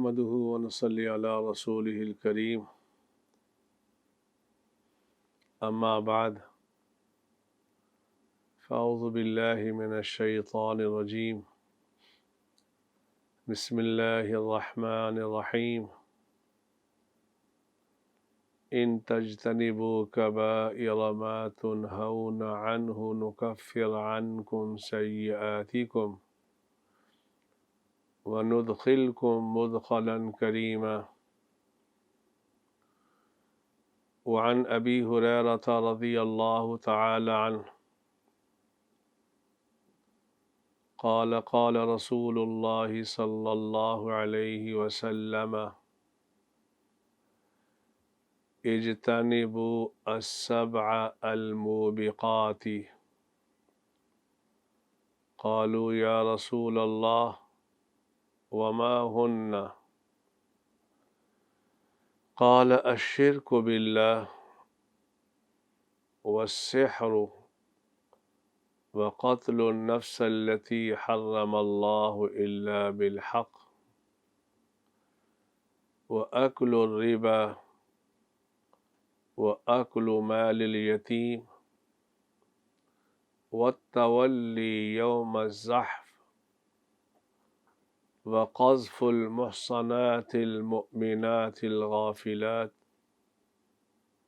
نحمده ونصلي على رسوله الكريم أما بعد فأعوذ بالله من الشيطان الرجيم بسم الله الرحمن الرحيم إن تجتنبوا كبائر ما تنهون عنه نكفر عنكم سيئاتكم وندخلكم مدخلا كريما وعن أبي هريرة رضي الله تعالى عنه قال قال رسول الله صلى الله عليه وسلم اجتنبوا السبع الموبقات قالوا يا رسول الله وما هن قال الشرك بالله والسحر وقتل النفس التي حرم الله إلا بالحق وأكل الربا وأكل مال اليتيم والتولي يوم الزحف وقذف المحصنات المؤمنات الغافلات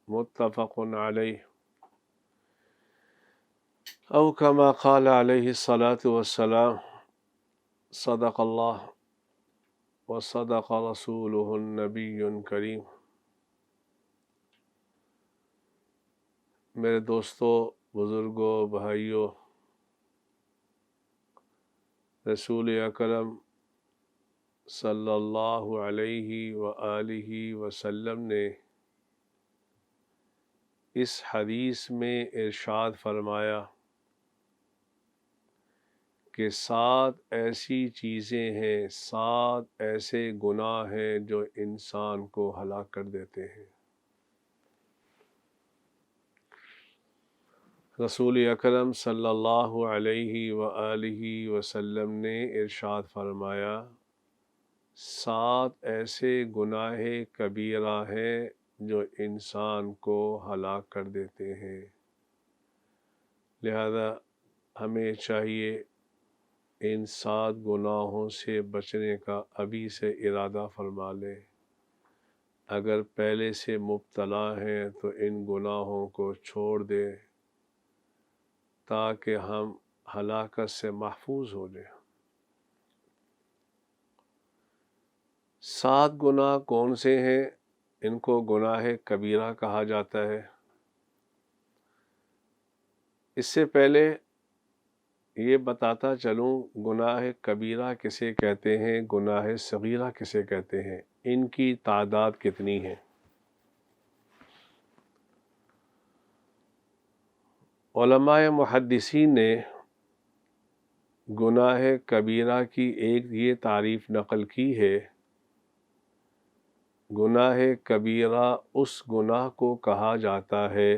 متفق عليه أو كما قال عليه الصلاة والسلام صدق الله وصدق رسوله النبي الكريم۔ میرے دوستو، بزرگوں، بھائیوں، رسول اکرم صلی اللہ علیہ وآلہ وسلم نے اس حدیث میں ارشاد فرمایا کہ 7 ایسی چیزیں ہیں، 7 ایسے گناہ ہیں جو انسان کو ہلاک کر دیتے ہیں۔ رسول اکرم صلی اللہ علیہ وآلہ وسلم نے ارشاد فرمایا 7 ایسے گناہ کبیرہ ہیں جو انسان کو ہلاک کر دیتے ہیں، لہذا ہمیں چاہیے ان 7 گناہوں سے بچنے کا ابھی سے ارادہ فرما لیں۔ اگر پہلے سے مبتلا ہیں تو ان گناہوں کو چھوڑ دیں تاکہ ہم ہلاکت سے محفوظ ہو جائیں۔ 7 گناہ کون سے ہیں؟ ان کو گناہ کبیرہ کہا جاتا ہے۔ اس سے پہلے یہ بتاتا چلوں گناہ کبیرہ کسے کہتے ہیں، گناہ صغیرہ کسے کہتے ہیں، ان کی تعداد کتنی ہے۔ علماء محدثین نے گناہ کبیرہ کی ایک یہ تعریف نقل کی ہے، گناہ کبیرہ اس گناہ کو کہا جاتا ہے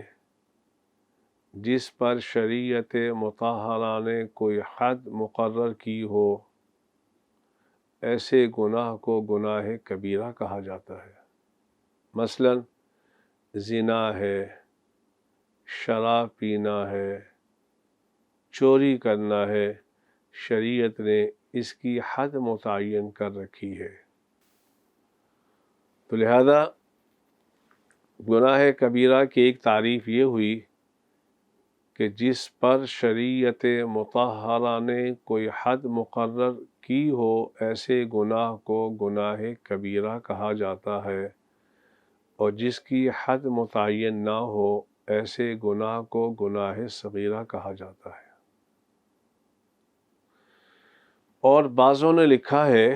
جس پر شریعت مطہرہ نے کوئی حد مقرر کی ہو، ایسے گناہ کو گناہ کبیرہ کہا جاتا ہے۔ مثلا زنا ہے، شراب پینا ہے، چوری کرنا ہے، شریعت نے اس کی حد متعین کر رکھی ہے۔ تو لہذا گناہ کبیرہ کی ایک تعریف یہ ہوئی کہ جس پر شریعت مطہرہ نے کوئی حد مقرر کی ہو، ایسے گناہ کو گناہ کبیرہ کہا جاتا ہے، اور جس کی حد متعین نہ ہو، ایسے گناہ کو گناہ صغیرہ کہا جاتا ہے۔ اور بعضوں نے لکھا ہے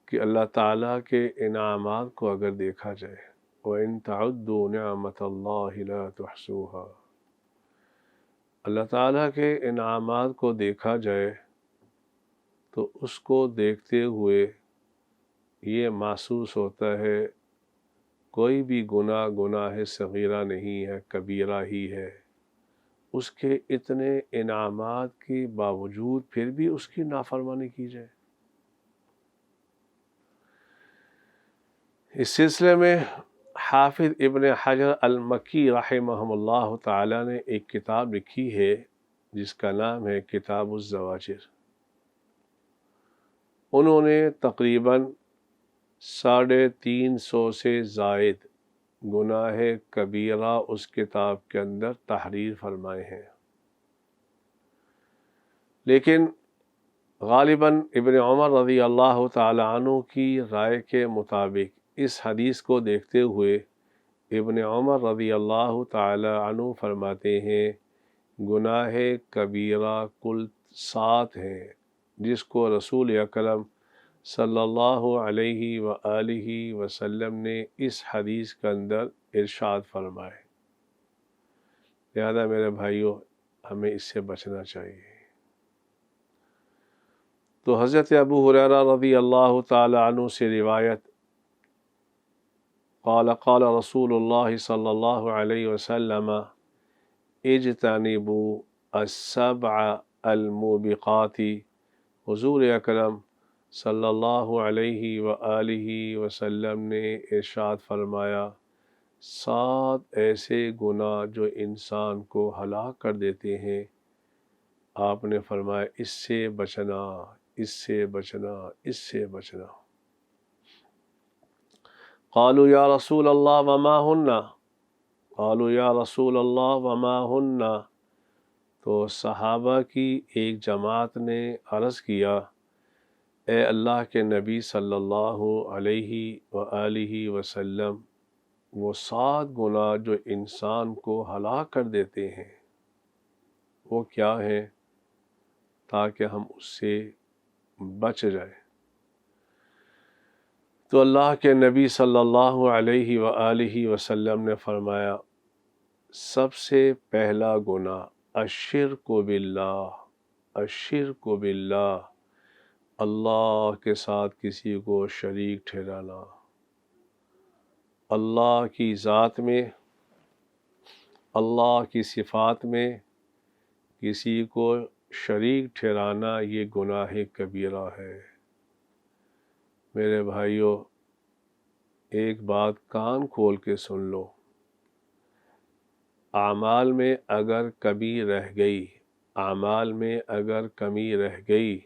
کہ اللہ تعالیٰ کے انعامات کو اگر دیکھا جائے وَإِن تَعُدُّوا نِعْمَةَ اللَّهِ لَا تُحْصُوهَا، اللہ تعالیٰ کے انعامات کو دیکھا جائے تو اس کو دیکھتے ہوئے یہ محسوس ہوتا ہے کوئی بھی گناہ صغیرہ نہیں ہے، کبیرہ ہی ہے۔ اس کے اتنے انعامات کے باوجود پھر بھی اس کی نافرمانی کی جائے۔ اس سلسلے میں حافظ ابن حجر المکی رحمہ اللہ تعالی نے ایک کتاب لکھی ہے جس کا نام ہے کتاب الزواجر۔ انہوں نے تقریباً 350 سے زائد گناہ کبیرہ اس کتاب کے اندر تحریر فرمائے ہیں، لیکن غالباً ابن عمر رضی اللہ تعالی عنہ کی رائے کے مطابق اس حدیث کو دیکھتے ہوئے ابن عمر رضی اللہ تعالی عنہ فرماتے ہیں گناہ کبیرہ کل 7 ہیں جس کو رسول اکرم صلی اللہ علیہ وآلہ وسلم نے اس حدیث کے اندر ارشاد فرمائے۔ لہذا میرے بھائیوں ہمیں اس سے بچنا چاہیے۔ تو حضرت ابو ہریرہ رضی اللہ تعالی عنہ سے روایت، قال قال رسول اللہ صلی اللہ علیہ وسلم اجتنبوا السبع الموبقات، حضور اکرم صلی اللہ علیہ وآلہ وسلم نے ارشاد فرمایا 7 ایسے گناہ جو انسان کو ہلاک کر دیتے ہیں، آپ نے فرمایا اس سے بچنا، اس سے بچنا، اس سے بچنا۔ قالوا یا رسول اللہ وما ہن، قالوا یا رسول اللہ وما ہن، تو صحابہ کی ایک جماعت نے عرض کیا اے اللہ کے نبی صلی اللہ علیہ وآلہ وسلم، وہ 7 گناہ جو انسان کو ہلاک کر دیتے ہیں وہ کیا ہیں تاکہ ہم اس سے بچ جائیں؟ تو اللہ کے نبی صلی اللہ علیہ وآلہ وسلم نے فرمایا سب سے پہلا گناہ الشرک باللہ، الشرک باللہ، اللہ کے ساتھ کسی کو شریک ٹھہرانا، اللہ کی ذات میں، اللہ کی صفات میں کسی کو شریک ٹھہرانا یہ گناہ کبیرہ ہے۔ میرے بھائیوں ایک بات کان کھول کے سن لو، اعمال میں اگر کمی رہ گئی، اعمال میں اگر کمی رہ گئی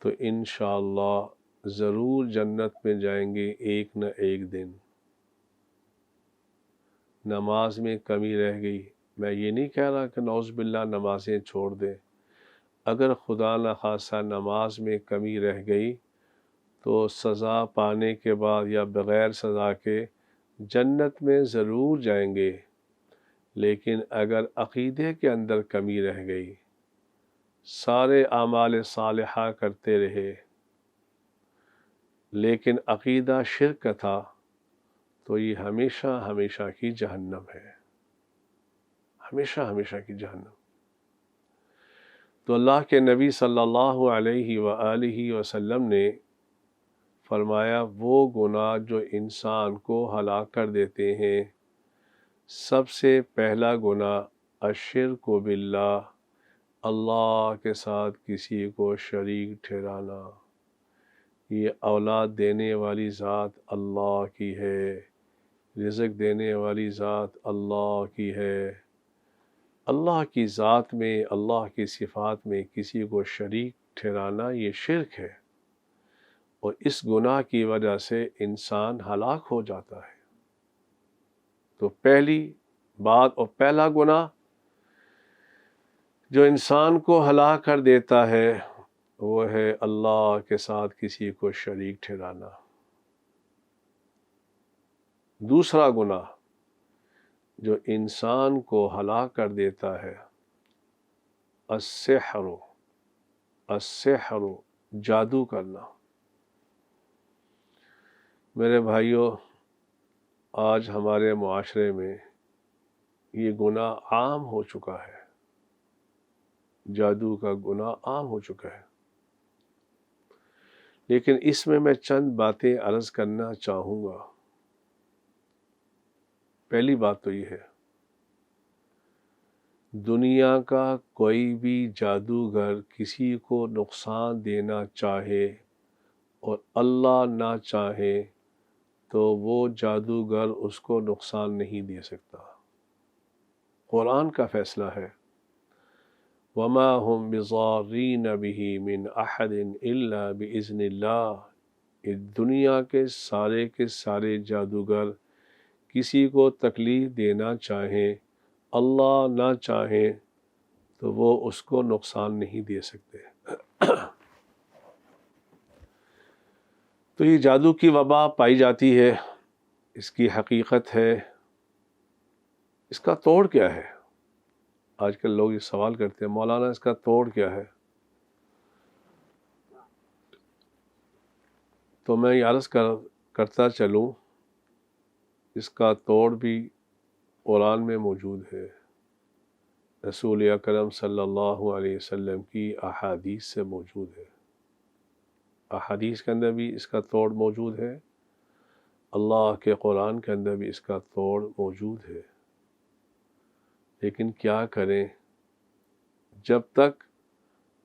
تو انشاءاللہ ضرور جنت میں جائیں گے ایک نہ ایک دن۔ نماز میں کمی رہ گئی، میں یہ نہیں کہہ رہا کہ نعوذ باللہ نمازیں چھوڑ دیں، اگر خدا نخواستہ نماز میں کمی رہ گئی تو سزا پانے کے بعد یا بغیر سزا کے جنت میں ضرور جائیں گے، لیکن اگر عقیدے کے اندر کمی رہ گئی، سارے اعمال صالحہ کرتے رہے لیکن عقیدہ شرک کا تھا تو یہ ہمیشہ ہمیشہ کی جہنم ہے، ہمیشہ ہمیشہ کی جہنم۔ تو اللہ کے نبی صلی اللہ علیہ وآلہ وسلم نے فرمایا وہ گناہ جو انسان کو ہلاک کر دیتے ہیں، سب سے پہلا گناہ الشرک باللہ، اللہ کے ساتھ کسی کو شریک ٹھہرانا۔ یہ اولاد دینے والی ذات اللہ کی ہے، رزق دینے والی ذات اللہ کی ہے، اللہ کی ذات میں، اللہ کی صفات میں کسی کو شریک ٹھہرانا یہ شرک ہے، اور اس گناہ کی وجہ سے انسان ہلاک ہو جاتا ہے۔ تو پہلی بات اور پہلا گناہ جو انسان کو ہلاک کر دیتا ہے وہ ہے اللہ کے ساتھ کسی کو شریک ٹھہرانا۔ دوسرا گناہ جو انسان کو ہلاک کر دیتا ہے السحر، السحر، جادو کرنا۔ میرے بھائیوں آج ہمارے معاشرے میں یہ گناہ عام ہو چکا ہے، جادو کا گناہ عام ہو چکا ہے، لیکن اس میں چند باتیں عرض کرنا چاہوں گا۔ پہلی بات تو یہ ہے دنیا کا کوئی بھی جادوگر کسی کو نقصان دینا چاہے اور اللہ نہ چاہے تو وہ جادوگر اس کو نقصان نہیں دے سکتا۔ قرآن کا فیصلہ ہے وما هم بضارین به من احد الا باذن اللہ، اس دنیا کے سارے جادوگر کسی کو تکلیف دینا چاہیں، اللہ نہ چاہیں تو وہ اس کو نقصان نہیں دے سکتے۔ تو یہ جادو کی وبا پائی جاتی ہے، اس کی حقیقت ہے، اس کا توڑ کیا ہے؟ آج کل لوگ یہ سوال کرتے ہیں مولانا اس کا توڑ کیا ہے؟ تو میں یہ عرض کرتا چلوں، اس کا توڑ بھی قرآن میں موجود ہے، رسول اکرم صلی اللہ علیہ وسلم کی احادیث سے موجود ہے۔ احادیث کے اندر بھی اس کا توڑ موجود ہے، اللہ کے قرآن کے اندر بھی اس کا توڑ موجود ہے۔ لیکن کیا کریں، جب تک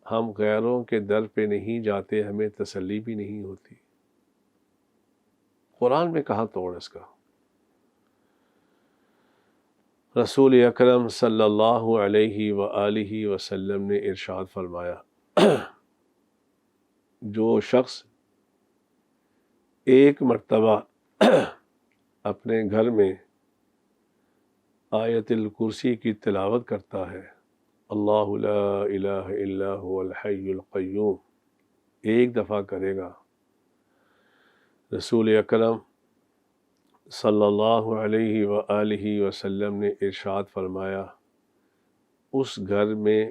ہم غیروں کے در پہ نہیں جاتے ہمیں تسلی بھی نہیں ہوتی۔ قرآن میں کہاں توڑ اس کا؟ رسول اکرم صلی اللہ علیہ وآلہ وسلم نے ارشاد فرمایا جو شخص ایک مرتبہ اپنے گھر میں آیت الکرسی کی تلاوت کرتا ہے، اللہ لا الہ الا هو الحی القیوم، ایک دفعہ کرے گا، رسول اکرم صلی اللہ علیہ وآلہ وسلم نے ارشاد فرمایا اس گھر میں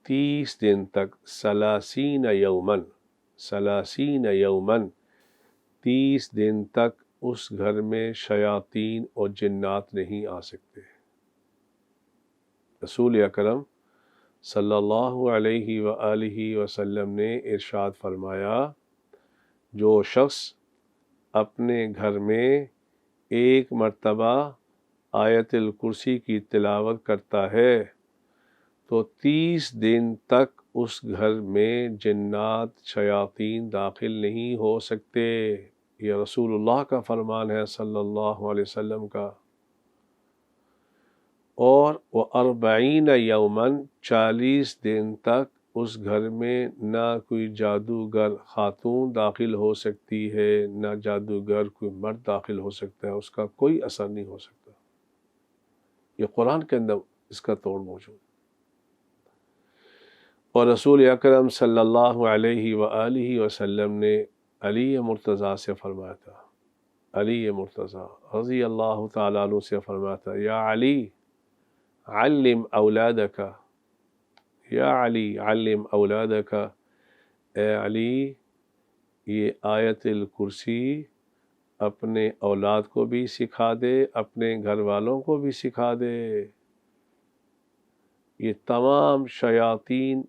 30 دن تک 30 یومن 30 دن تک اس گھر میں شیاطین اور جنات نہیں آ سکتے۔ رسول اکرم صلی اللہ علیہ وآلہ وسلم نے ارشاد فرمایا جو شخص اپنے گھر میں ایک مرتبہ آیت الکرسی کی تلاوت کرتا ہے تو 30 دن تک اس گھر میں جنات شیاطین داخل نہیں ہو سکتے۔ یہ رسول اللہ کا فرمان ہے صلی اللہ علیہ وسلم کا۔ اور وہ 40 یومن 40 دن تک اس گھر میں نہ کوئی جادوگر خاتون داخل ہو سکتی ہے، نہ جادوگر کوئی مرد داخل ہو سکتا ہے، اس کا کوئی اثر نہیں ہو سکتا۔ یہ قرآن کے اندر اس کا توڑ موجود۔ اور رسول اکرم صلی اللہ علیہ وآلہ وسلم نے علی مرتضیٰ سے فرمایا تھا، علی مرتضیٰ رضی اللہ تعالیٰ عنہ سے فرمایا تھا یا علی علم اولادک، یا علی علم اولادک، اے علی یہ آیت الکرسی اپنے اولاد کو بھی سکھا دے، اپنے گھر والوں کو بھی سکھا دے۔ یہ تمام شیاطین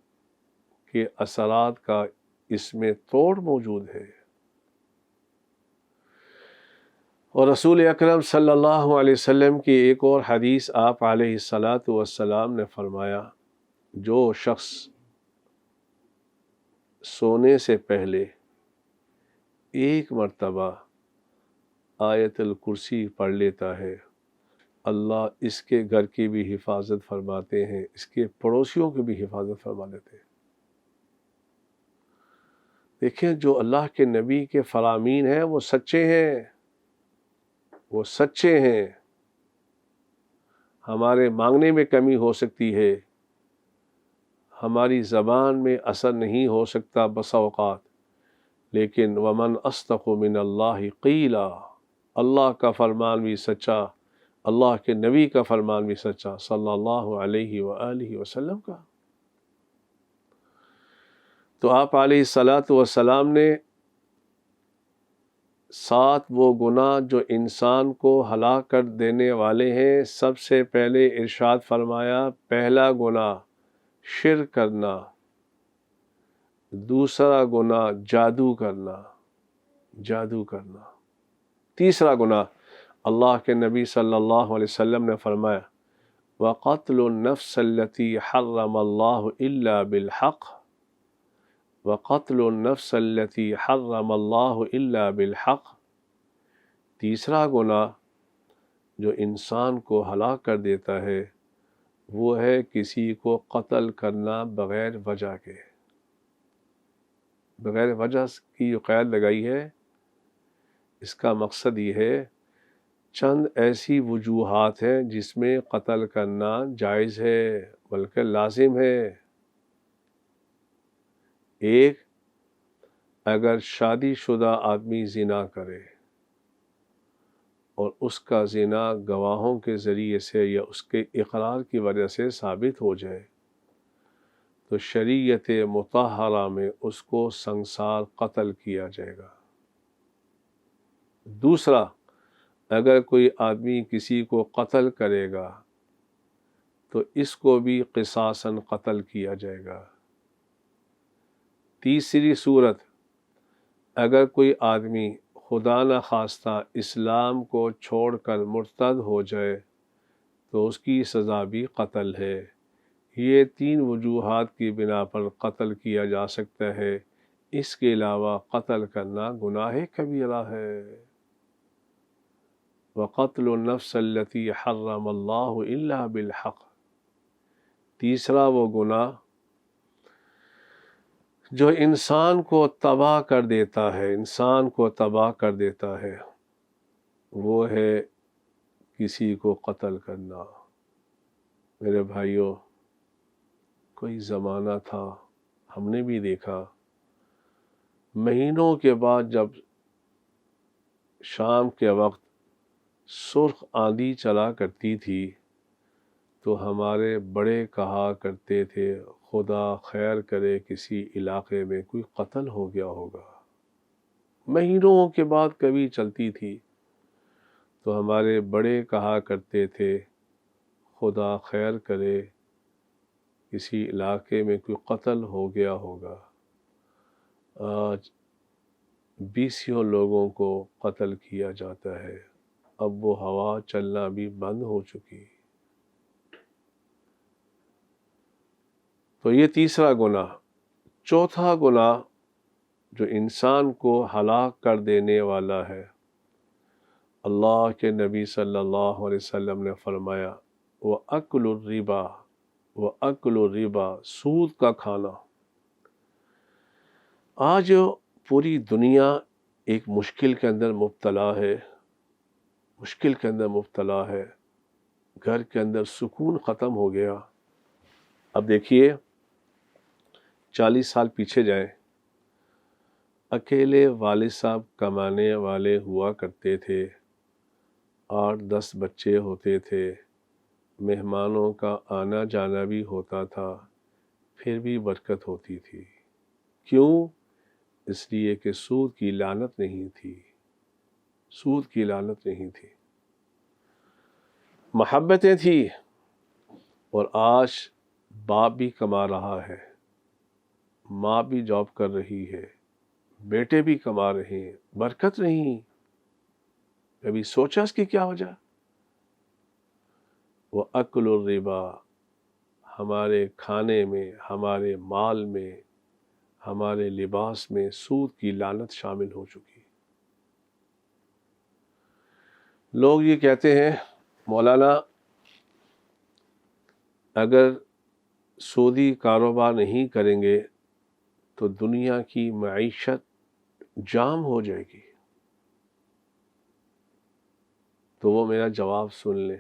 کے اثرات کا اس میں توڑ موجود ہے۔ اور رسول اکرم صلی اللہ علیہ وسلم کی ایک اور حدیث آپ علیہ الصلاۃ والسلام نے فرمایا جو شخص سونے سے پہلے ایک مرتبہ آیت الکرسی پڑھ لیتا ہے، اللہ اس کے گھر کی بھی حفاظت فرماتے ہیں، اس کے پڑوسیوں کی بھی حفاظت فرما لیتے ہیں۔ دیکھیں جو اللہ کے نبی کے فرامین ہیں وہ سچے ہیں، وہ سچے ہیں۔ ہمارے مانگنے میں کمی ہو سکتی ہے، ہماری زبان میں اثر نہیں ہو سکتا بسا اوقات، لیکن ومن اصدق من اللہ قیلا، اللہ کا فرمان بھی سچا، اللہ کے نبی کا فرمان بھی سچا صلی اللہ علیہ وآلہ وسلم کا۔ تو آپ علیہ الصلاۃ والسلام نے 7 وہ گناہ جو انسان کو ہلاک کر دینے والے ہیں، سب سے پہلے ارشاد فرمایا پہلا گناہ شرک کرنا، دوسرا گناہ جادو کرنا، تیسرا گناہ اللہ کے نبی صلی اللہ علیہ وسلم نے فرمایا وَقَتْلُ النَّفْسَ الَّتِي حَرَّمَ اللَّهُ إِلَّا بِالْحَقِّ، وَقَتْلُ النَّفْسَ الَّتِي حَرَّمَ اللَّهُ إِلَّا بِالْحَقِّ، تیسرا گناہ جو انسان کو ہلاک کر دیتا ہے وہ ہے کسی کو قتل کرنا بغیر وجہ کے۔ بغیر وجہ کی جو قید لگائی ہے اس کا مقصد یہ ہے چند ایسی وجوہات ہیں جس میں قتل کرنا جائز ہے بلکہ لازم ہے۔ ایک، اگر شادی شدہ آدمی زنا کرے اور اس کا زنا گواہوں کے ذریعے سے یا اس کے اقرار کی وجہ سے ثابت ہو جائے تو شریعت مطہرہ میں اس کو سنگسار قتل کیا جائے گا۔ دوسرا، اگر کوئی آدمی کسی کو قتل کرے گا تو اس کو بھی قصاصاً قتل کیا جائے گا۔ تیسری صورت، اگر کوئی آدمی خدا نخواستہ اسلام کو چھوڑ کر مرتد ہو جائے تو اس کی سزا بھی قتل ہے۔ یہ تین وجوہات کی بنا پر قتل کیا جا سکتا ہے، اس کے علاوہ قتل کرنا گناہ کبیرہ ہے۔ وَقَتْلُ النَّفْسِ الَّتِي حَرَّمَ اللَّهُ إِلَّا بِالْحَقِّ، تیسرا وہ گناہ جو انسان کو تباہ کر دیتا ہے، انسان کو تباہ کر دیتا ہے، وہ ہے کسی کو قتل کرنا۔ میرے بھائیوں، کوئی زمانہ تھا ہم نے بھی دیکھا، مہینوں کے بعد جب شام کے وقت سرخ آندھی چلا کرتی تھی تو ہمارے بڑے کہا کرتے تھے خدا خیر کرے کسی علاقے میں کوئی قتل ہو گیا ہوگا۔ مہینوں کے بعد کبھی چلتی تھی تو ہمارے بڑے کہا کرتے تھے خدا خیر کرے کسی علاقے میں کوئی قتل ہو گیا ہوگا۔ آج 20 لوگوں کو قتل کیا جاتا ہے، اب وہ ہوا چلنا بھی بند ہو چکی۔ تو یہ تیسرا گناہ۔ چوتھا گناہ جو انسان کو ہلاک کر دینے والا ہے، اللہ کے نبی صلی اللہ علیہ وسلم نے فرمایا وَأَكْلُ الرِّبَا، وَأَكْلُ الرِّبَا، سود کا کھانا۔ آج پوری دنیا ایک مشکل کے اندر مبتلا ہے، مشکل کے اندر مبتلا ہے، گھر کے اندر سکون ختم ہو گیا۔ اب دیکھیے 40 سال پیچھے جائیں، اکیلے والد صاحب کمانے والے ہوا کرتے تھے، 8-10 بچے ہوتے تھے، مہمانوں کا آنا جانا بھی ہوتا تھا، پھر بھی برکت ہوتی تھی۔ کیوں؟ اس لیے کہ سود کی لعنت نہیں تھی، سود کی لعنت نہیں تھی، محبتیں تھیں۔ اور آج باپ بھی کما رہا ہے، ماں بھی جاب کر رہی ہے، بیٹے بھی کما رہے ہیں، برکت نہیں۔ کبھی سوچا اس کی کیا وجہ؟ وہ اکل الربا، ہمارے کھانے میں، ہمارے مال میں، ہمارے لباس میں سود کی لعنت شامل ہو چکی۔ لوگ یہ کہتے ہیں مولانا اگر سودی کاروبار نہیں کریں گے تو دنیا کی معیشت جام ہو جائے گی۔ تو وہ میرا جواب سن لیں،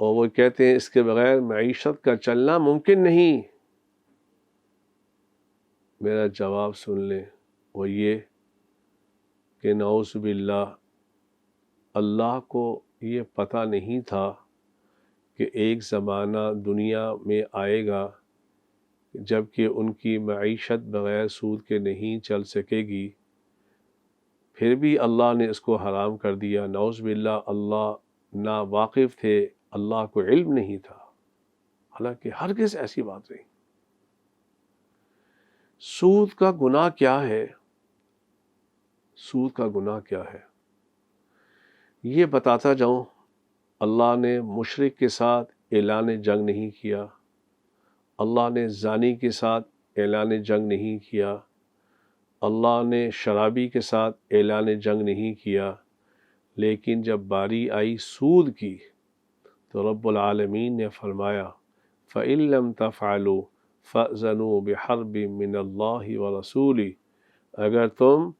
اور وہ کہتے ہیں اس کے بغیر معیشت کا چلنا ممکن نہیں۔ میرا جواب سن لیں، وہ یہ کہ نعوذ باللہ، اللہ کو یہ پتہ نہیں تھا کہ ایک زمانہ دنیا میں آئے گا جب کہ ان کی معیشت بغیر سود کے نہیں چل سکے گی، پھر بھی اللہ نے اس کو حرام کر دیا۔ نعوذ باللہ، اللہ نا واقف تھے، اللہ کو علم نہیں تھا، حالانکہ ہرگز ایسی بات نہیں۔ سود کا گناہ کیا ہے؟ سود کا گناہ کیا ہے یہ بتاتا جاؤں۔ اللہ نے مشرک کے ساتھ اعلان جنگ نہیں کیا، اللہ نے زانی کے ساتھ اعلان جنگ نہیں کیا، اللہ نے شرابی کے ساتھ اعلان جنگ نہیں کیا، لیکن جب باری آئی سود کی تو رب العالمین نے فرمایا فَإِن لَّمْ تَفْعَلُوا فَأْذَنُوا بِحَرْبٍ مِّنَ اللَّهِ وَرَسُولِهِ، اگر تم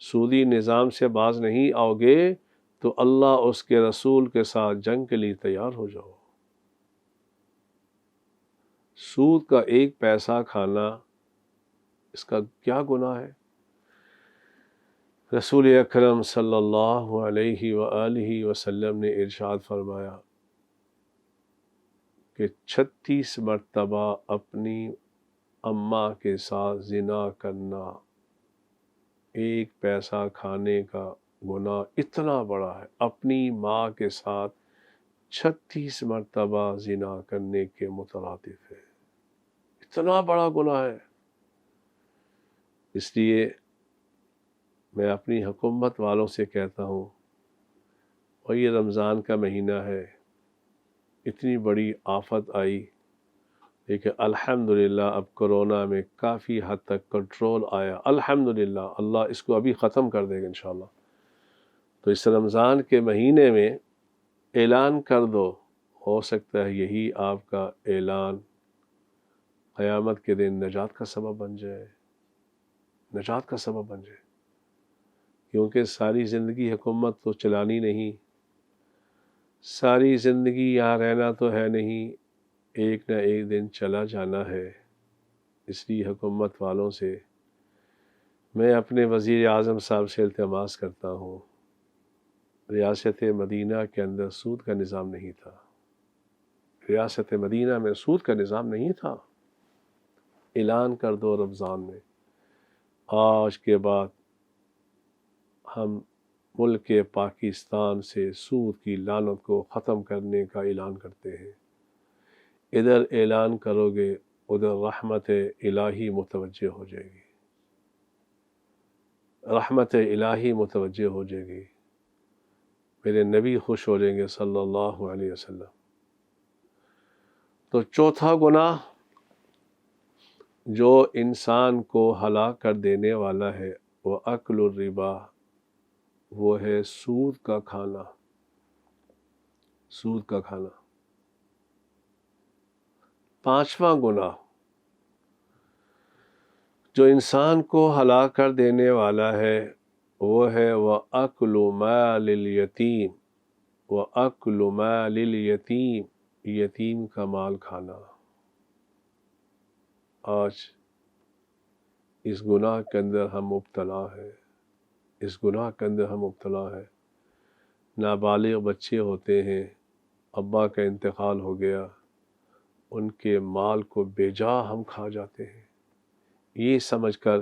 سودی نظام سے باز نہیں آؤ گے تو اللہ اس کے رسول کے ساتھ جنگ کے لیے تیار ہو جاؤ۔ سود کا ایک پیسہ کھانا، اس کا کیا گناہ ہے؟ رسول اکرم صلی اللہ علیہ وآلہ وسلم نے ارشاد فرمایا کہ 36 مرتبہ اپنی اماں کے ساتھ زنا کرنا ایک پیسہ کھانے کا گناہ اتنا بڑا ہے، اپنی ماں کے ساتھ 36 مرتبہ زنا کرنے کے مترادف ہے، اتنا بڑا گناہ ہے۔ اس لیے میں اپنی حکومت والوں سے کہتا ہوں، اور یہ رمضان کا مہینہ ہے، اتنی بڑی آفت آئی، لیکن الحمدللہ اب کرونا میں کافی حد تک کنٹرول آیا، الحمدللہ، اللہ اس کو ابھی ختم کر دے گا انشاءاللہ۔ تو اس رمضان کے مہینے میں اعلان کر دو، ہو سکتا ہے یہی آپ کا اعلان قیامت کے دن نجات کا سبب بن جائے، نجات کا سبب بن جائے، کیونکہ ساری زندگی حکومت تو چلانی نہیں، ساری زندگی یہاں رہنا تو ہے نہیں، ایک نہ ایک دن چلا جانا ہے۔ اس لیے حکومت والوں سے میں اپنے وزیر اعظم صاحب سے التماس کرتا ہوں، ریاست مدینہ کے اندر سود کا نظام نہیں تھا، ریاست مدینہ میں سود کا نظام نہیں تھا، اعلان کر دو رمضان میں، آج کے بعد ہم ملک پاکستان سے سود کی لعنت کو ختم کرنے کا اعلان کرتے ہیں۔ ادھر اعلان کرو گے، ادھر رحمت الہی متوجہ ہو جائے گی، رحمت الہی متوجہ ہو جائے گی، میرے نبی خوش ہو جائیں گے صلی اللہ علیہ وسلم۔ تو چوتھا گناہ جو انسان کو ہلاک کر دینے والا ہے وہ اکل الربا، وہ ہے سود کا کھانا، سود کا کھانا۔ پانچواں گناہ جو انسان کو ہلاک کر دینے والا ہے وہ ہے وَأَكْلُ مَالِ الْيَتِيمِ، وَأَكْلُ مَالِ الْيَتِيمِ، یتیم کا مال کھانا۔ آج اس گناہ کے اندر ہم مبتلا ہیں، اس گناہ کے اندر ہم مبتلا ہیں۔ نابالغ بچے ہوتے ہیں، ابا کا انتقال ہو گیا، ان کے مال کو بے جا ہم کھا جاتے ہیں، یہ سمجھ کر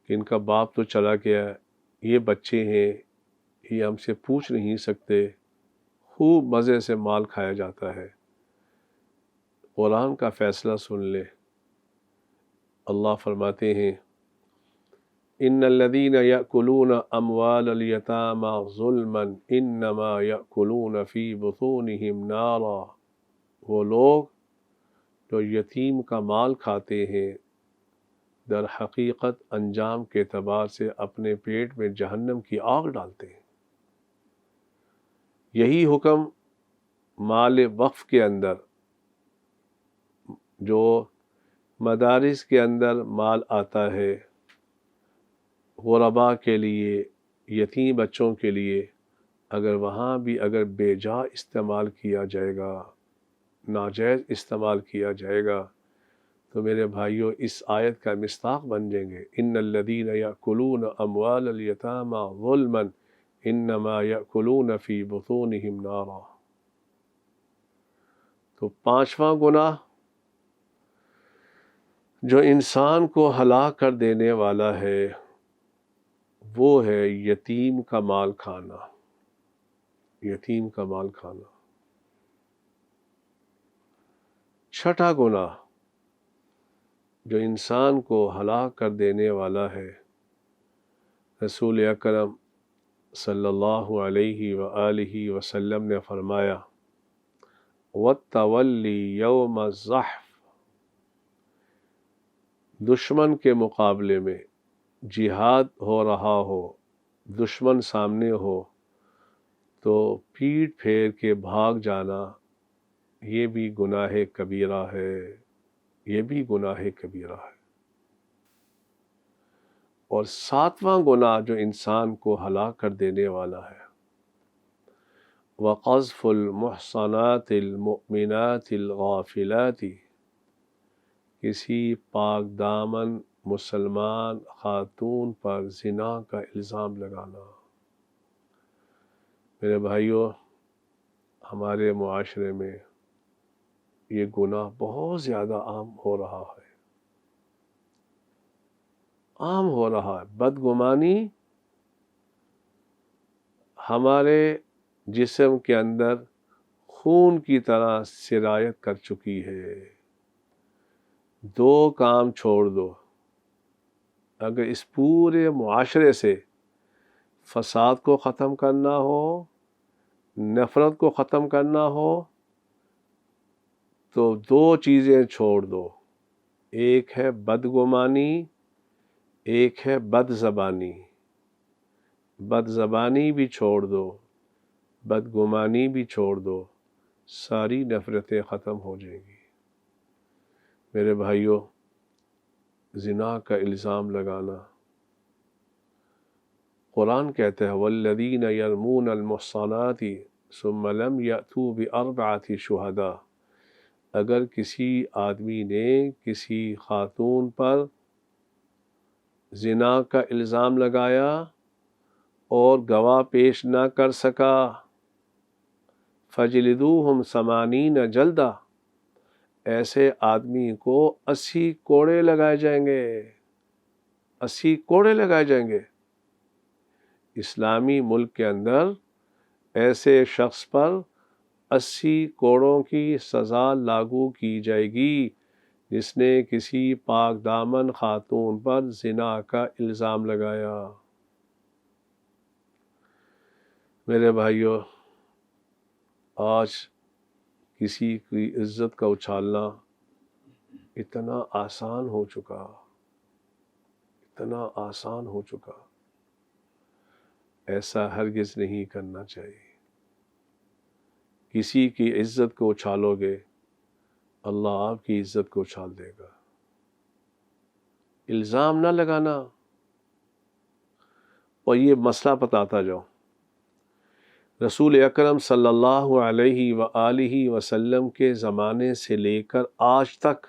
کہ ان کا باپ تو چلا گیا، یہ بچے ہیں، یہ ہم سے پوچھ نہیں سکتے، خوب مزے سے مال کھایا جاتا ہے۔ قرآن کا فیصلہ سن لے، اللہ فرماتے ہیں ان الذین یأکلون اموال الیتامی ظلما انما یأکلون فی بطونہم نارا، وہ لوگ جو یتیم کا مال کھاتے ہیں در حقیقت انجام کے اعتبار سے اپنے پیٹ میں جہنم کی آگ ڈالتے ہیں۔ یہی حکم مال وقف کے اندر، جو مدارس کے اندر مال آتا ہے غرباء کے لیے، یتیم بچوں کے لیے، اگر وہاں بھی اگر بے جا استعمال کیا جائے گا، ناجائز استعمال کیا جائے گا، تو میرے بھائیوں اس آیت کا مصداق بن جائیں گے ان الذین یأکلون اموال الیتامی ظلما انما یأکلون فی بطونہم نارا۔ تو پانچواں گناہ جو انسان کو ہلاک کر دینے والا ہے وہ ہے یتیم کا مال کھانا، یتیم کا مال کھانا۔ چھٹا گناہ جو انسان کو ہلاک کر دینے والا ہے، رسول اکرم صلی اللہ علیہ وآلہ وسلم نے فرمایا وَالتَّوَلِّي يَوْمَ الزَّحْفِ، دشمن کے مقابلے میں جہاد ہو رہا ہو، دشمن سامنے ہو، تو پیٹھ پھیر کے بھاگ جانا یہ بھی گناہ کبیرہ ہے، یہ بھی گناہ کبیرہ ہے۔ اور ساتواں گناہ جو انسان کو ہلاک کر دینے والا ہے، وَقَذْفُ الْمُحْصَنَاتِ الْمُؤْمِنَاتِ الْغَافِلَاتِ، کسی پاک دامن مسلمان خاتون پر زنا کا الزام لگانا۔ میرے بھائیوں، ہمارے معاشرے میں یہ گناہ بہت زیادہ عام ہو رہا ہے، عام ہو رہا ہے۔ بدگمانی ہمارے جسم کے اندر خون کی طرح سرایت کر چکی ہے۔ دو کام چھوڑ دو، اگر اس پورے معاشرے سے فساد کو ختم کرنا ہو، نفرت کو ختم کرنا ہو، تو دو چیزیں چھوڑ دو، ایک ہے بدگمانی، ایک ہے بد زبانی۔ بد زبانی بھی چھوڑ دو، بدگمانی بھی چھوڑ دو، ساری نفرتیں ختم ہو جائیں گی۔ میرے بھائیوں، زنا کا الزام لگانا، قرآن کہتا ہے والذین یرمون المحصنات ثم لم یأتوا بأربعۃ شہداء، اگر کسی آدمی نے کسی خاتون پر زنا کا الزام لگایا اور گواہ پیش نہ کر سکا، فجلدوہم 80 جلدہ، ایسے آدمی کو 80 کوڑے لگائے جائیں گے، 80 کوڑے لگائے جائیں گے۔ اسلامی ملک کے اندر ایسے شخص پر 80 کوڑوں کی سزا لاگو کی جائے گی جس نے کسی پاک دامن خاتون پر زنا کا الزام لگایا۔ میرے بھائیوں، آج کسی کی عزت کا اچھالنا اتنا آسان ہو چکا، اتنا آسان ہو چکا، ایسا ہرگز نہیں کرنا چاہیے۔ کسی کی عزت کو اچھالو گے، اللہ آپ کی عزت کو اچھال دے گا۔ الزام نہ لگانا۔ اور یہ مسئلہ بتاتا جاؤ، رسول اکرم صلی اللہ علیہ وآلہ وسلم کے زمانے سے لے کر آج تک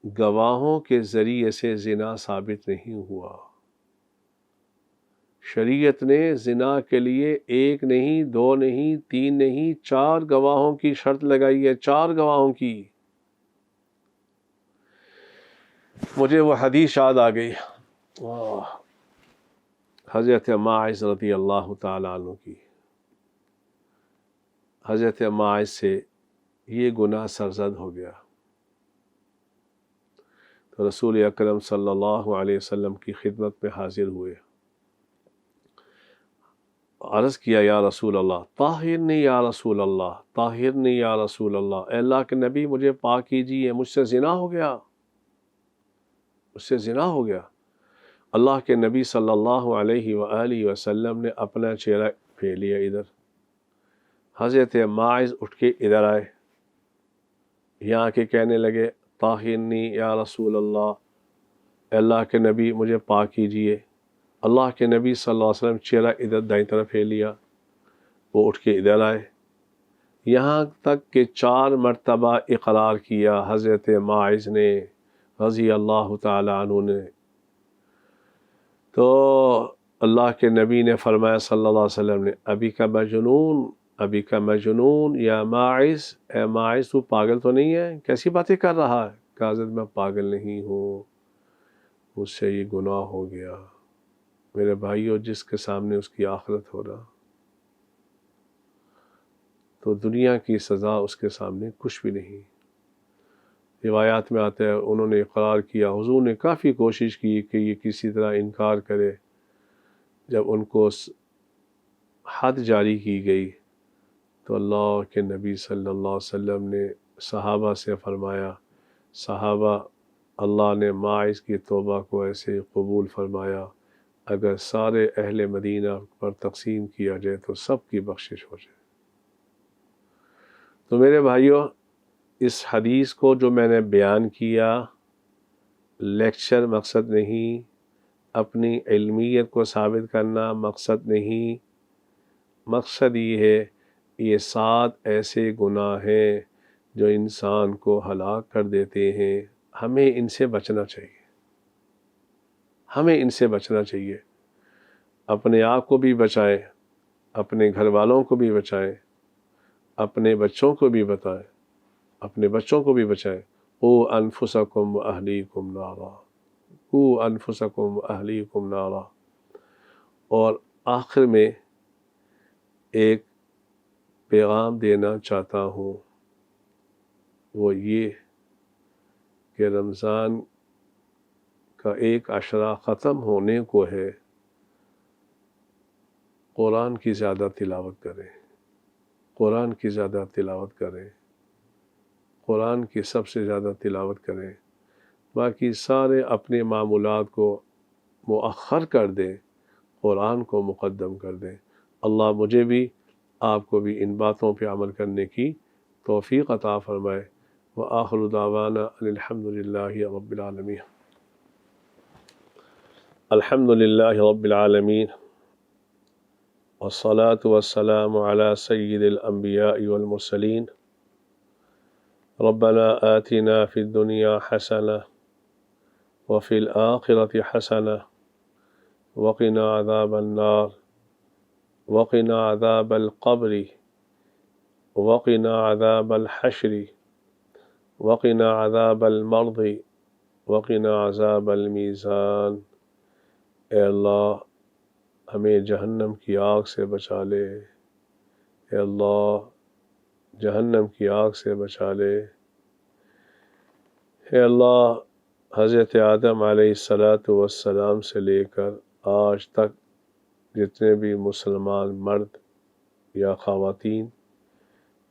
گواہوں کے ذریعے سے زنا ثابت نہیں ہوا۔ شریعت نے زنا کے لیے 1 نہیں، 2 نہیں، 3 نہیں، 4 گواہوں کی شرط لگائی ہے، 4 گواہوں کی۔ مجھے وہ حدیث یاد آ گئی، حضرت ماعز رضی اللہ تعالیٰ عنہ کی۔ حضرت ماعز سے یہ گناہ سرزد ہو گیا، تو رسول اکرم صلی اللہ علیہ وسلم کی خدمت میں حاضر ہوئے، عرض کیا یا رسول اللہ طاہرنی یا رسول اللہ، طاہرنی یا رسول اللہ، اے اللہ کے نبی مجھے پاک کیجیے، مجھ سے زنا ہو گیا، مجھ سے زنا ہو گیا۔ اللہ کے نبی صلی اللہ علیہ وآلہ وسلم نے اپنا چہرہ پھیر لیا ادھر، حضرت ماعز اٹھ کے ادھر آئے، یہاں کے کہنے لگے طاہرنی یا رسول اللہ، اے اللہ کے نبی مجھے پاک کیجیے۔ اللہ کے نبی صلی اللہ علیہ وسلم چہرہ ادھر دائیں طرف پھیر لیا، وہ اٹھ کے ادھر آئے، یہاں تک کہ 4 مرتبہ اقرار کیا حضرت ماعز نے رضی اللہ تعالی عنہ نے۔ تو اللہ کے نبی نے فرمایا صلی اللہ علیہ وسلم نے ابی کا مجنون، ابی کا مجنون یا ماعز، اے ماعز تو پاگل تو نہیں ہے، کیسی باتیں کر رہا ہے؟ کہا حضرت میں پاگل نہیں ہوں، مجھ سے یہ گناہ ہو گیا۔ میرے بھائیوں، جس کے سامنے اس کی آخرت ہو رہا تو دنیا کی سزا اس کے سامنے کچھ بھی نہیں۔ روایات میں آتا ہے انہوں نے اقرار کیا، حضور نے کافی کوشش کی کہ یہ کسی طرح انکار کرے، جب ان کو حد جاری کی گئی تو اللہ کے نبی صلی اللہ علیہ وسلم نے صحابہ سے فرمایا، صحابہ اللہ نے ماعز کی توبہ کو ایسے قبول فرمایا، اگر سارے اہل مدینہ پر تقسیم کیا جائے تو سب کی بخشش ہو جائے۔ تو میرے بھائیوں، اس حدیث کو جو میں نے بیان کیا، لیکچر مقصد نہیں، اپنی علمیت کو ثابت کرنا مقصد نہیں، مقصد یہ ہے یہ 7 ایسے گناہ ہیں جو انسان کو ہلاک کر دیتے ہیں، ہمیں ان سے بچنا چاہیے، ہمیں ان سے بچنا چاہیے، اپنے آپ کو بھی بچائیں، اپنے گھر والوں کو بھی بچائیں، اپنے بچوں کو بھی بتائیں، اپنے بچوں کو بھی بچائیں۔ قوا انفسکم واہلیکم نارا، قوا انفسکم واہلیکم نارا۔ اور آخر میں ایک پیغام دینا چاہتا ہوں، وہ یہ کہ رمضان کا ایک عشرہ ختم ہونے کو ہے، قرآن کی زیادہ تلاوت کریں، قرآن کی زیادہ تلاوت کریں، قرآن کی سب سے زیادہ تلاوت کریں، باقی سارے اپنے معمولات کو مؤخر کر دیں، قرآن کو مقدم کر دیں۔ اللہ مجھے بھی آپ کو بھی ان باتوں پہ عمل کرنے کی توفیق عطا فرمائے۔ وآخر دعوانا ان الحمد للہ رب العالمین۔ الحمد للہ رب العالمین، والصلاة والسلام على سید الانبیاء والمرسلین۔ ربنا آتنا فی الدنیا حسنہ وفی الآخرة حسنہ وقنا عذاب النار وقنا عذاب القبر وقنا عذاب الحشر وقنا عذاب المرض وقنا عذاب المیزان۔ اے اللہ ہمیں جہنم کی آگ سے بچا لے، اے اللہ جہنم کی آگ سے بچا لے۔ اے اللہ حضرت آدم علیہ السلام سے لے کر آج تک جتنے بھی مسلمان مرد یا خواتین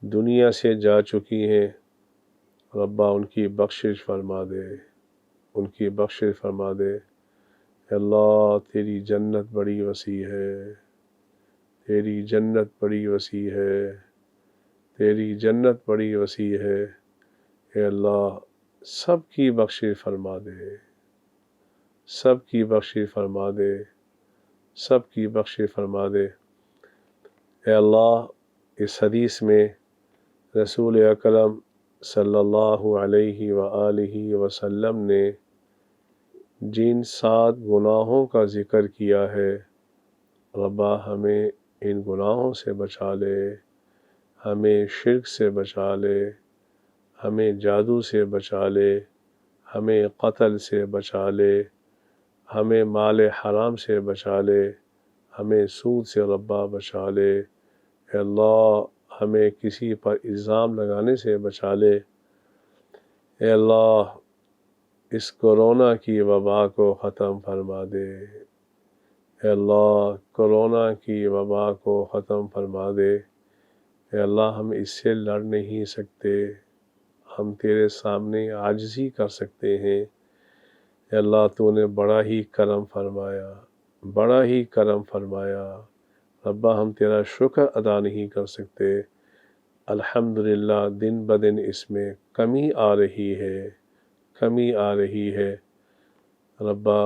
دنیا سے جا چکی ہیں، ربا ان کی بخشش فرما دے، ان کی بخشش فرما دے۔ اے اللہ تیری جنت بڑی وسیع ہے، تیری جنت بڑی وسیع ہے، تیری جنت بڑی وسیع ہے۔ اے اللہ سب کی بخشش فرما دے، سب کی بخشش فرما دے، سب کی بخشش فرما دے۔ اے اللہ اس حدیث میں رسول اکرم صلی اللہ علیہ وآلہ وسلم نے جن 7 گناہوں کا ذکر کیا ہے، ربا ہمیں ان گناہوں سے بچا لے، ہمیں شرک سے بچا لے، ہمیں جادو سے بچا لے، ہمیں قتل سے بچا لے، ہمیں مال حرام سے بچا لے، ہمیں سود سے ربا بچا لے۔ اے اللہ ہمیں کسی پر الزام لگانے سے بچا لے۔ اے اللہ اس کورونا کی وبا کو ختم فرما دے، اے اللہ کورونا کی وبا کو ختم فرما دے۔ اے اللہ ہم اس سے لڑ نہیں سکتے، ہم تیرے سامنے عاجزی کر سکتے ہیں۔ اے اللہ تو نے بڑا ہی کرم فرمایا، بڑا ہی کرم فرمایا، ربا ہم تیرا شکر ادا نہیں کر سکتے۔ الحمدللہ دن بدن اس میں کمی آ رہی ہے، کمی آ رہی ہے۔ ربا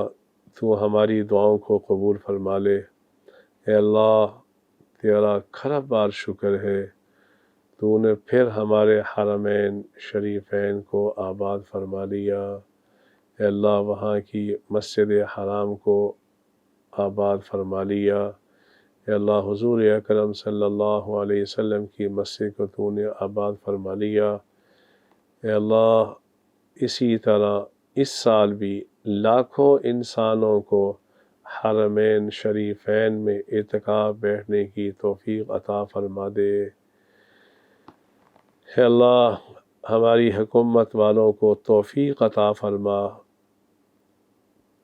تو ہماری دعاؤں کو قبول فرما لے۔ اے اللہ تیرا کھرب بار شکر ہے، تو نے پھر ہمارے حرمین شریفین کو آباد فرما لیا۔ اے اللہ وہاں کی مسجد حرام کو آباد فرما لیا۔ اے اللہ حضور اکرم صلی اللہ علیہ وسلم کی مسجد کو تو نے آباد فرما لیا۔ اے اللہ اسی طرح اس سال بھی لاکھوں انسانوں کو حرمین شریفین میں اعتکاف بیٹھنے کی توفیق عطا فرما دے۔ اے اللہ ہماری حکومت والوں کو توفیق عطا فرما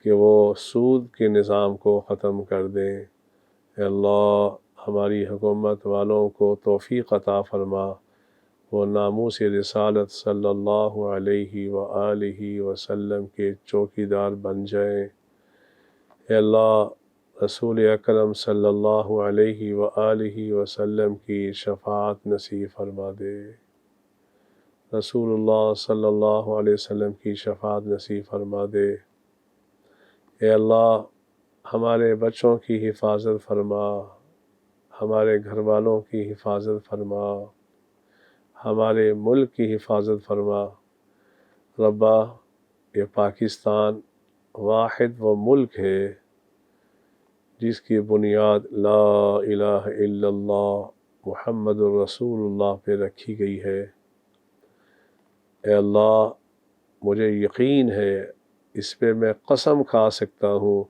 کہ وہ سود کے نظام کو ختم کر دیں۔ اے اللہ ہماری حکومت والوں کو توفیق عطا فرما وہ ناموس رسالت صلی اللہ علیہ وآلہ وسلم کے چوکیدار بن جائیں۔ اے اللہ، رسول اکرم صلی اللہ علیہ وآلہ وسلم کی شفاعت نصیب فرما دے۔ رسول اللہ صلی اللہ علیہ وسلم کی شفاعت نصیب فرما دے۔ اے اللہ، ہمارے بچوں کی حفاظت فرما، ہمارے گھر والوں کی حفاظت فرما، ہمارے ملک کی حفاظت فرما۔ ربا، یہ پاکستان واحد وہ ملک ہے جس کی بنیاد لا الہ الا اللہ محمد الرسول اللہ پہ رکھی گئی ہے۔ اے اللہ، مجھے یقین ہے، اس پہ میں قسم کھا سکتا ہوں،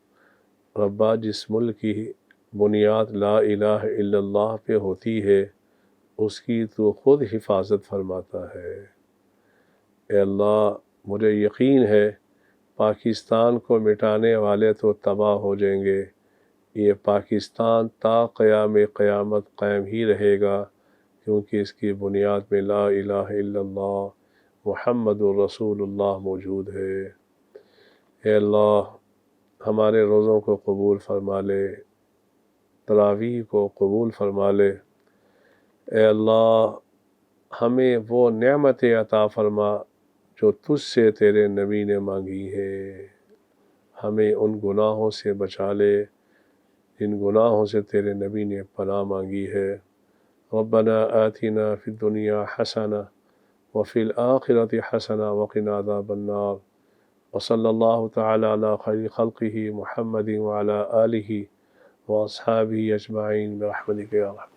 ربا جس ملک کی بنیاد لا الہ الا اللہ پہ ہوتی ہے اس کی تو خود حفاظت فرماتا ہے۔ اے اللہ، مجھے یقین ہے پاکستان کو مٹانے والے تو تباہ ہو جائیں گے، یہ پاکستان تا قیام قیامت قائم ہی رہے گا، کیونکہ اس کی بنیاد میں لا الہ الا اللہ محمد الرسول اللہ موجود ہے۔ اے اللہ، ہمارے روزوں کو قبول فرما لے، تراویح کو قبول فرما لے۔ اے اللہ، ہمیں وہ نعمت عطا فرما جو تجھ سے تیرے نبی نے مانگی ہے، ہمیں ان گناہوں سے بچا لے جن گناہوں سے تیرے نبی نے پناہ مانگی ہے۔ ربنا آتنا فی الدنیا حسنہ وفی الآخرۃ حسنہ وقنا عذاب النار، وصلی اللہ تعالی علی خیر خلقہ محمد وعلی آلہ واصحابہ اجمعین برحمتک یا رحمن۔